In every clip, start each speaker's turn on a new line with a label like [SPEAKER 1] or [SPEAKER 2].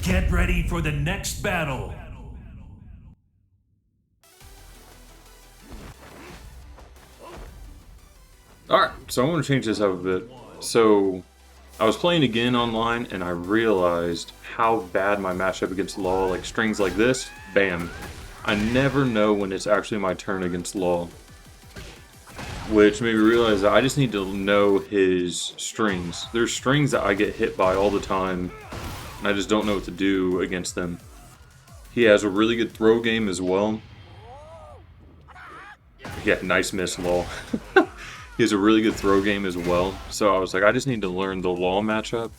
[SPEAKER 1] Get ready for the next battle.
[SPEAKER 2] Alright, so I want to change this up a bit. So, I was playing again online and I realized how bad my matchup against Law, like strings like this, bam. I never know when it's actually my turn against Law. Which made me realize that I just need to know his strings. There's strings that I get hit by all the time, and I just don't know what to do against them. He has a really good throw game as well. Yeah, nice miss, Law. He has a really good throw game as well. So I was like, I just need to learn the Law matchup.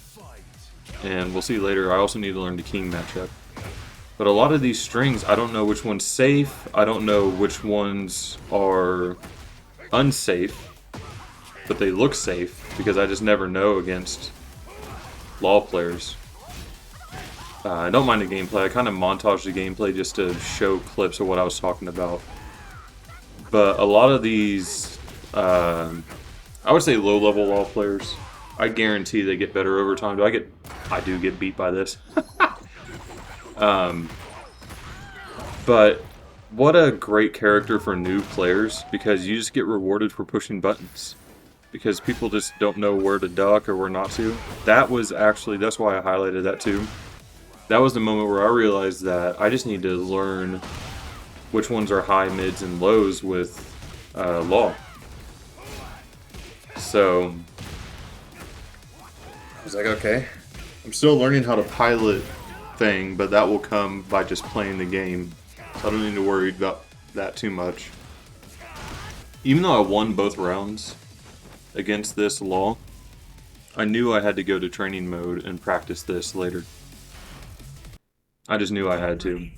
[SPEAKER 2] And we'll see later, I also need to learn the King matchup. But a lot of these strings, I don't know which one's safe. I don't know which ones are unsafe, but they look safe because I just never know against Law players. I don't mind the gameplay. I kind of montage the gameplay just to show clips of what I was talking about. But a lot of these, I would say low-level Law players, I guarantee they get better over time. I do get beat by this. But what a great character for new players, because you just get rewarded for pushing buttons. Because people just don't know where to duck or where not to. That's why I highlighted that too. That was the moment where I realized that I just need to learn which ones are high, mids, and lows with Law. So I was like, okay, I'm still learning how to pilot thing, but that will come by just playing the game. So I don't need to worry about that too much. Even though I won both rounds against this Law, I knew I had to go to training mode and practice this later. I just knew I had to.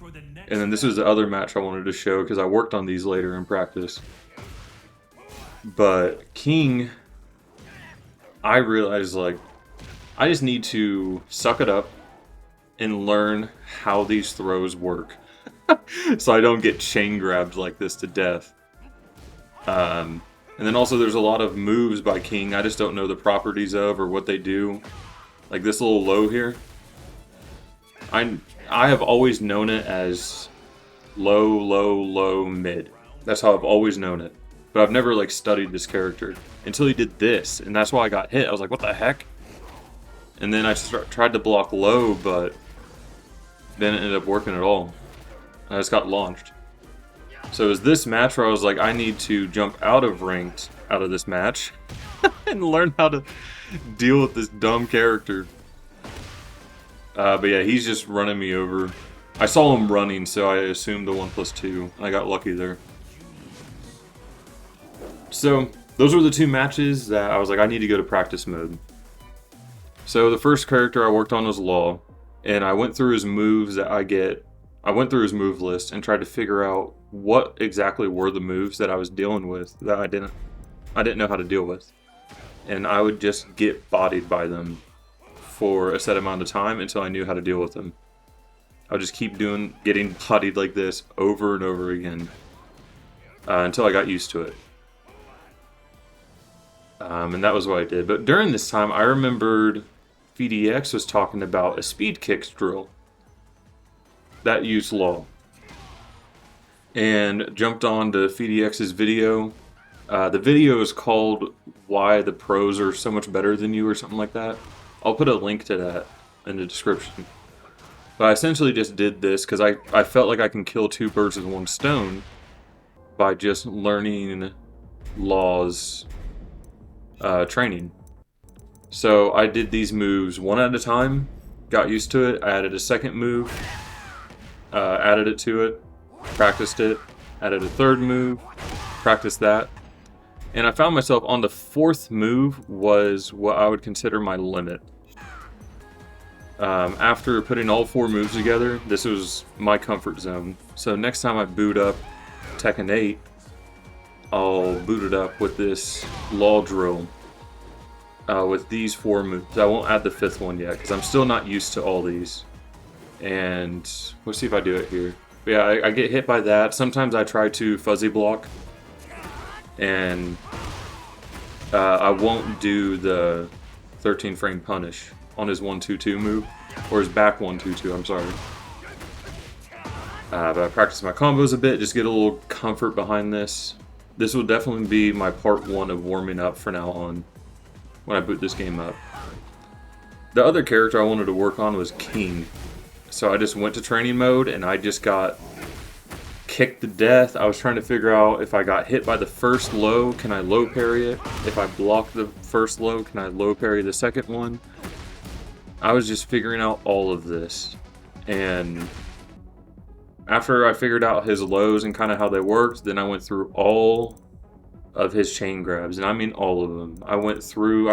[SPEAKER 2] And then this was the other match I wanted to show because I worked on these later in practice. But King, I realized, like, I just need to suck it up and learn how these throws work. So I don't get chain grabbed like this to death. And then also there's a lot of moves by King I just don't know the properties of or what they do. Like this little low here. I have always known it as low, low, low, mid. That's how I've always known it. But I've never like studied this character until he did this, and that's why I got hit. I was like, what the heck? And then I tried to block low, but then it ended up working at all. I just got launched. So it was this match where I was like, I need to jump out of ranked out of this match and learn how to deal with this dumb character. But yeah, he's just running me over. I saw him running, so I assumed the 1+2. I got lucky there. So those were the two matches that I was like, I need to go to practice mode. So the first character I worked on was Law, and I went through his moves that I went through his move list and tried to figure out what exactly were the moves that I was dealing with that I didn't know how to deal with. And I would just get bodied by them for a set amount of time until I knew how to deal with them. I would just keep getting bodied like this over and over again until I got used to it. And that was what I did. But during this time, I remembered VDX was talking about a speed kicks drill that used Law. And jumped on to VDX's video. The video is called Why the Pros Are So Much Better Than You or something like that. I'll put a link to that in the description. But I essentially just did this because I felt like I can kill two birds with one stone by just learning Law's training. So I did these moves one at a time, got used to it, I added a second move, added it to it, practiced it, added a third move, practiced that, and I found myself on the fourth move was what I would consider my limit. After putting all four moves together, this was my comfort zone. So next time I boot up Tekken 8, I'll boot it up with this Law drill with these four moves. I won't add the fifth one yet because I'm still not used to all these. And let's see if I do it here. But yeah, I get hit by that. Sometimes I try to fuzzy block, and I won't do the 13 frame punish on his 1-2-2 move Or his back 1-2-2, I'm sorry. But I practiced my combos a bit, just get a little comfort behind this. This will definitely be my part 1 of warming up from now on, when I boot this game up. The other character I wanted to work on was King. So I just went to training mode, and I just got kicked to death. I was trying to figure out if I got hit by the first low, can I low parry it? If I block the first low, can I low parry the second one? I was just figuring out all of this. And after I figured out his lows and kind of how they worked, then I went through all of his chain grabs, and I mean all of them. I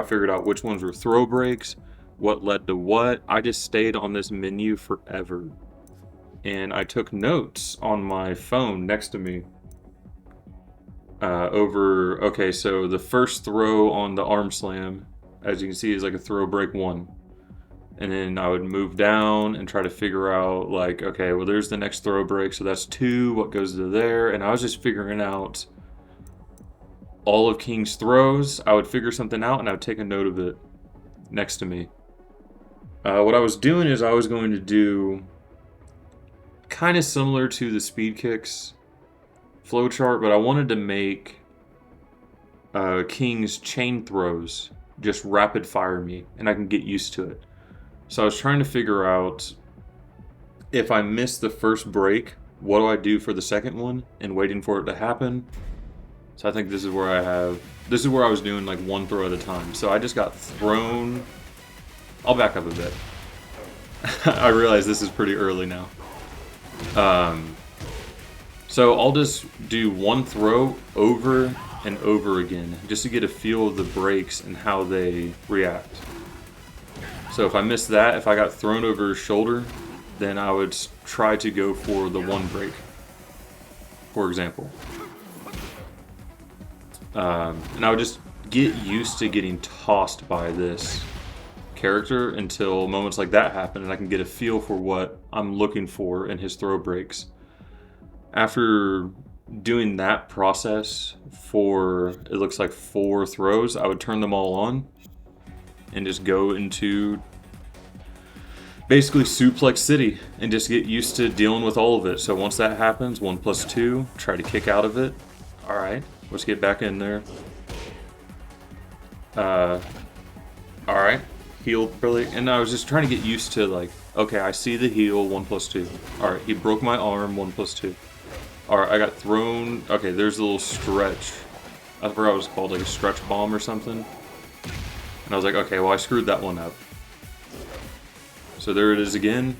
[SPEAKER 2] figured out which ones were throw breaks, what led to what. I just stayed on this menu forever. And I took notes on my phone next to me. Okay, so the first throw on the arm slam, as you can see, is like a throw break 1. And then I would move down and try to figure out, like, okay, well, there's the next throw break, so that's 2, what goes to there? And I was just figuring out all of King's throws. I would figure something out, and I would take a note of it next to me. What I was doing is I was going to do kind of similar to the speed kicks flowchart, but I wanted to make King's chain throws just rapid fire me, and I can get used to it. So I was trying to figure out, if I miss the first break, what do I do for the second one, and waiting for it to happen. So I think this is where I was doing like one throw at a time. So I just got thrown. I'll back up a bit. I realize this is pretty early now. So I'll just do one throw over and over again, just to get a feel of the breaks and how they react. So if I missed that, if I got thrown over his shoulder, then I would try to go for the one break, for example. And I would just get used to getting tossed by this character until moments like that happen, and I can get a feel for what I'm looking for in his throw breaks. After doing that process for, it looks like 4 throws, I would turn them all on and just go into basically Suplex City and just get used to dealing with all of it. So once that happens, 1+2, try to kick out of it. Alright, let's get back in there. Alright, heal really, and I was just trying to get used to, like, okay, I see the heal, 1+2. Alright, he broke my arm, 1+2. Alright, I got thrown, okay, there's a little stretch. I forgot what it was called, like a stretch bomb or something. And I was like, okay, well, I screwed that one up. So there it is again.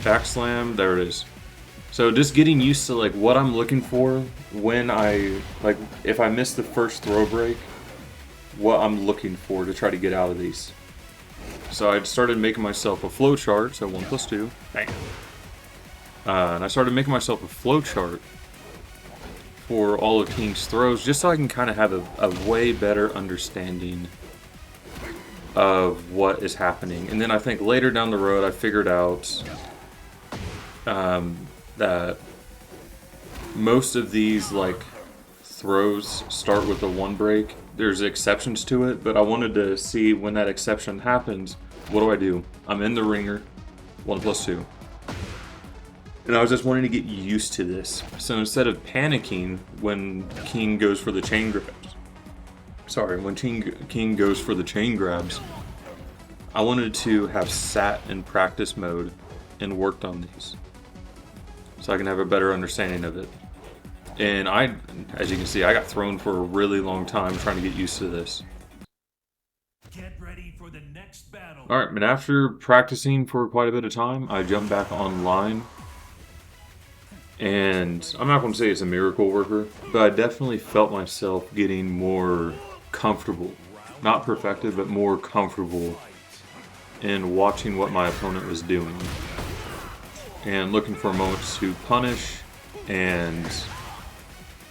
[SPEAKER 2] Back slam, there it is. So just getting used to like what I'm looking for when I, like, if I miss the first throw break, what I'm looking for to try to get out of these. So I started making myself a flow chart, so 1+2, bam. And I started making myself a flow chart for all of King's throws, just so I can kind of have a way better understanding of what is happening. And then I think later down the road I figured out that most of these like throws start with a one break. There's exceptions to it, but I wanted to see when that exception happens, what do? I'm in the ringer, 1+2. And I was just wanting to get used to this. So instead of panicking when King goes for the chain grabs, when King goes for the chain grabs, I wanted to have sat in practice mode and worked on these, so I can have a better understanding of it. And as you can see, I got thrown for a really long time trying to get used to this.
[SPEAKER 1] Get ready for the next battle.
[SPEAKER 2] Alright, but after practicing for quite a bit of time, I jumped back online. And I'm not going to say it's a miracle worker, but I definitely felt myself getting more comfortable. Not perfected, but more comfortable in watching what my opponent was doing. And looking for moments to punish. And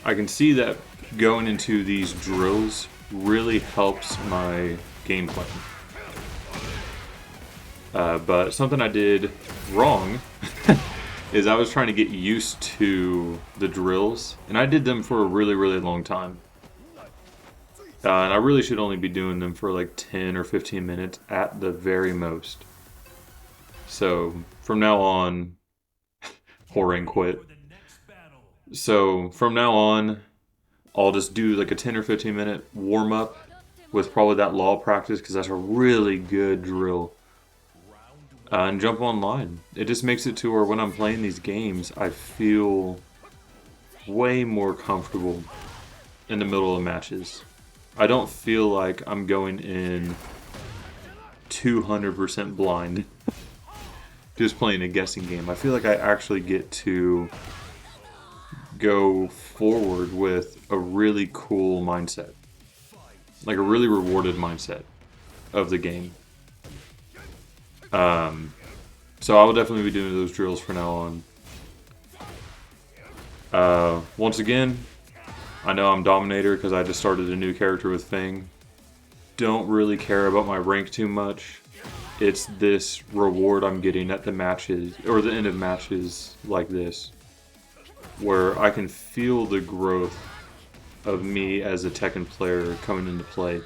[SPEAKER 2] I can see that going into these drills really helps my gameplay. But something I did wrong is I was trying to get used to the drills, and I did them for a really, really long time. And I really should only be doing them for like 10 or 15 minutes at the very most. So from now on, Horan quit. So from now on, I'll just do like a 10 or 15 minute warm up with probably that law practice because that's a really good drill. And jump online. It just makes it to where when I'm playing these games, I feel way more comfortable in the middle of matches. I don't feel like I'm going in 200% blind just playing a guessing game. I feel like I actually get to go forward with a really cool mindset. Like a really rewarded mindset of the game. So I will definitely be doing those drills from now on. Once again, I know I'm Dominator because I just started a new character with Fang. Don't really care about my rank too much. It's this reward I'm getting at the matches, or the end of matches like this, where I can feel the growth of me as a Tekken player coming into play.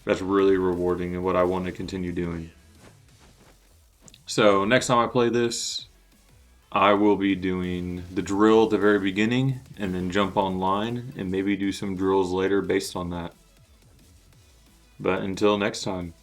[SPEAKER 2] That's really rewarding and what I want to continue doing. So next time I play this, I will be doing the drill at the very beginning and then jump online and maybe do some drills later based on that. But until next time.